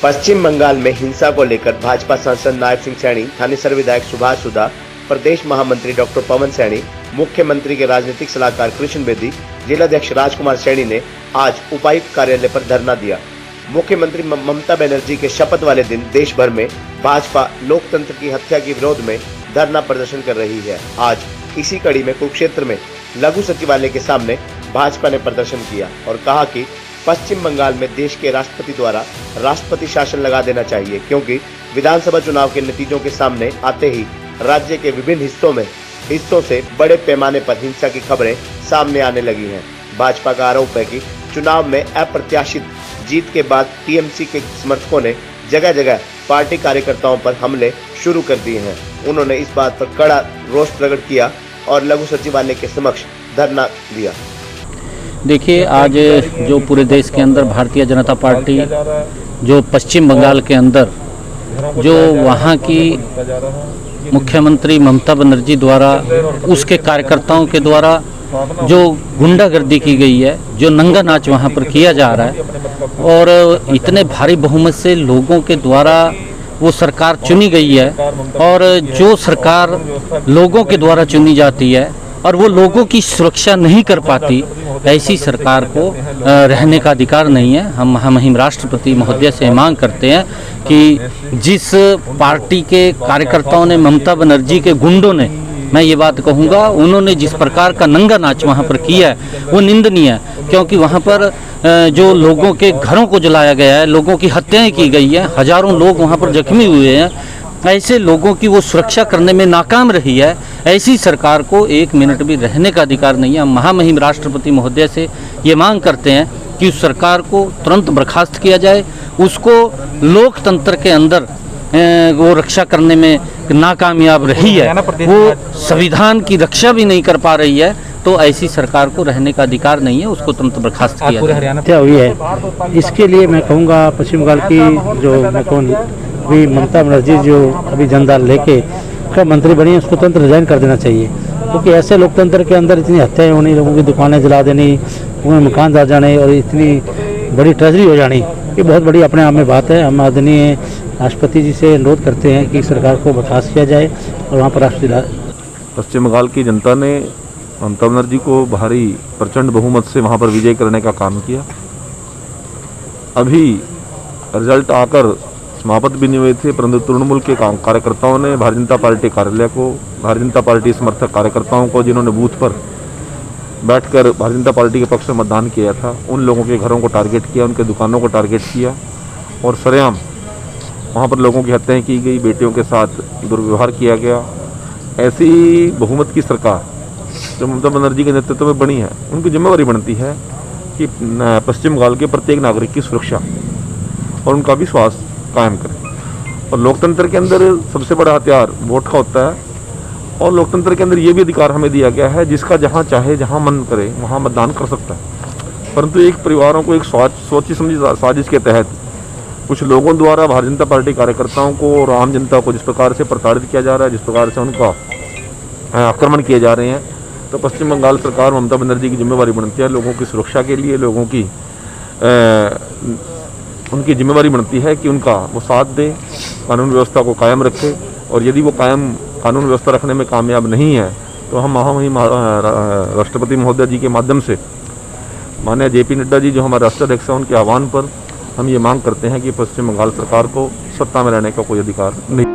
पश्चिम बंगाल में हिंसा को लेकर भाजपा सांसद नायब सिंह सैनी, थानेसर विधायक सुभाष सुधा, प्रदेश महामंत्री डॉक्टर पवन सैनी, मुख्यमंत्री के राजनीतिक सलाहकार कृष्ण बेदी, जिलाध्यक्ष राजकुमार सैनी ने आज उपायुक्त कार्यालय पर धरना दिया। मुख्यमंत्री ममता बनर्जी के शपथ वाले दिन देश भर में भाजपा लोकतंत्र की हत्या के विरोध में धरना प्रदर्शन कर रही है। आज इसी कड़ी में कुरुक्षेत्र में लघु सचिवालय के सामने भाजपा ने प्रदर्शन किया और कहा कि पश्चिम बंगाल में देश के राष्ट्रपति द्वारा राष्ट्रपति शासन लगा देना चाहिए, क्योंकि विधानसभा चुनाव के नतीजों के सामने आते ही राज्य के विभिन्न हिस्सों से बड़े पैमाने पर हिंसा की खबरें सामने आने लगी हैं। भाजपा का आरोप है कि चुनाव में अप्रत्याशित जीत के बाद टीएमसी के समर्थकों ने जगह जगह पार्टी कार्यकर्ताओं पर हमले शुरू कर दिए हैं। उन्होंने इस बात पर कड़ा रोष प्रकट किया और लघु सचिवालय के समक्ष धरना दिया। देखिए, आज जो पूरे देश के अंदर भारतीय जनता पार्टी जो पश्चिम बंगाल के अंदर जो वहाँ की मुख्यमंत्री ममता बनर्जी द्वारा उसके कार्यकर्ताओं के द्वारा जो गुंडागर्दी की गई है, जो नंगा नाच वहाँ पर किया जा रहा है और इतने भारी बहुमत से लोगों के द्वारा वो सरकार चुनी गई है और जो सरकार लोगों के द्वारा चुनी जाती है और वो लोगों की सुरक्षा नहीं कर पाती, ऐसी सरकार को रहने का अधिकार नहीं है। हम महामहिम राष्ट्रपति महोदय से मांग करते हैं कि जिस पार्टी के कार्यकर्ताओं ने, ममता बनर्जी के गुंडों ने, मैं ये बात कहूँगा, उन्होंने जिस प्रकार का नंगा नाच वहाँ पर किया है वो निंदनीय है, क्योंकि वहाँ पर जो लोगों के घरों को जलाया गया है, लोगों की हत्याएं की गई है, हजारों लोग वहाँ पर जख्मी हुए हैं, ऐसे लोगों की वो सुरक्षा करने में नाकाम रही है। ऐसी सरकार को एक मिनट भी रहने का अधिकार नहीं है। हम महामहिम राष्ट्रपति महोदय से ये मांग करते हैं कि उस सरकार को तुरंत बर्खास्त किया जाए। उसको लोकतंत्र के अंदर वो रक्षा करने में नाकामयाब रही है, वो संविधान की रक्षा भी नहीं कर पा रही है, तो ऐसी सरकार को रहने का अधिकार नहीं है, उसको तुरंत बर्खास्त किया जाए। क्या हुई है, इसके लिए मैं कहूँगा पश्चिम बंगाल की जो अभी ममता बनर्जी जो अभी जनदाल लेके का मंत्री बनी है, उसको तुरंत रिजाइन कर देना चाहिए, क्योंकि ऐसे लोकतंत्र के अंदर इतनी हत्याएं होनी, लोगों की दुकानें जला देनी, उन्हें मकान जला जाने और इतनी बड़ी ट्रेजरी हो जानी, ये बहुत बड़ी अपने आप में बात है। हम आदरणीय राष्ट्रपति जी से अनुरोध करते हैं कि सरकार को बर्खास्त किया जाए और वहाँ पर राष्ट्रपति। पश्चिम बंगाल की जनता ने ममता बनर्जी को भारी प्रचंड बहुमत से वहाँ पर विजय करने का काम किया। अभी रिजल्ट आकर समाप्त भी नहीं हुए थे, परंतु तृणमूल के कार्यकर्ताओं ने भारतीय जनता पार्टी कार्यालय को, भारतीय जनता पार्टी समर्थक कार्यकर्ताओं को, जिन्होंने बूथ पर बैठकर भारतीय जनता पार्टी के पक्ष में मतदान किया था, उन लोगों के घरों को टारगेट किया, उनके दुकानों को टारगेट किया और सरेआम वहाँ पर लोगों की हत्याएं की गई, बेटियों के साथ दुर्व्यवहार किया गया। ऐसी बहुमत की सरकार जो ममता बनर्जी के नेतृत्व में बनी है, उनकी जिम्मेदारी बनती है कि पश्चिम बंगाल के प्रत्येक नागरिक की सुरक्षा और उनका विश्वास कायम करें। और लोकतंत्र के अंदर सबसे बड़ा हथियार वोट का होता है और लोकतंत्र के अंदर ये भी अधिकार हमें दिया गया है, जिसका जहाँ चाहे, जहाँ मन करे, वहाँ मतदान कर सकता है। परंतु एक परिवारों को एक सोची समझी साजिश के तहत कुछ लोगों द्वारा भारतीय जनता पार्टी कार्यकर्ताओं को और आम जनता को जिस प्रकार से प्रताड़ित किया जा रहा है, जिस प्रकार से उनका आक्रमण किए जा रहे हैं, तो पश्चिम बंगाल सरकार ममता बनर्जी की जिम्मेदारी बनती है लोगों की सुरक्षा के लिए, लोगों की उनकी जिम्मेदारी बनती है कि उनका वो साथ दे, कानून व्यवस्था को कायम रखे। और यदि वो कानून व्यवस्था रखने में कामयाब नहीं है, तो हम महामहिम राष्ट्रपति महोदय जी के माध्यम से माननीय JP नड्डा जी जो हमारे राष्ट्राध्यक्ष हैं, उनके आह्वान पर हम ये मांग करते हैं कि पश्चिम बंगाल सरकार को सत्ता में रहने का कोई अधिकार नहीं।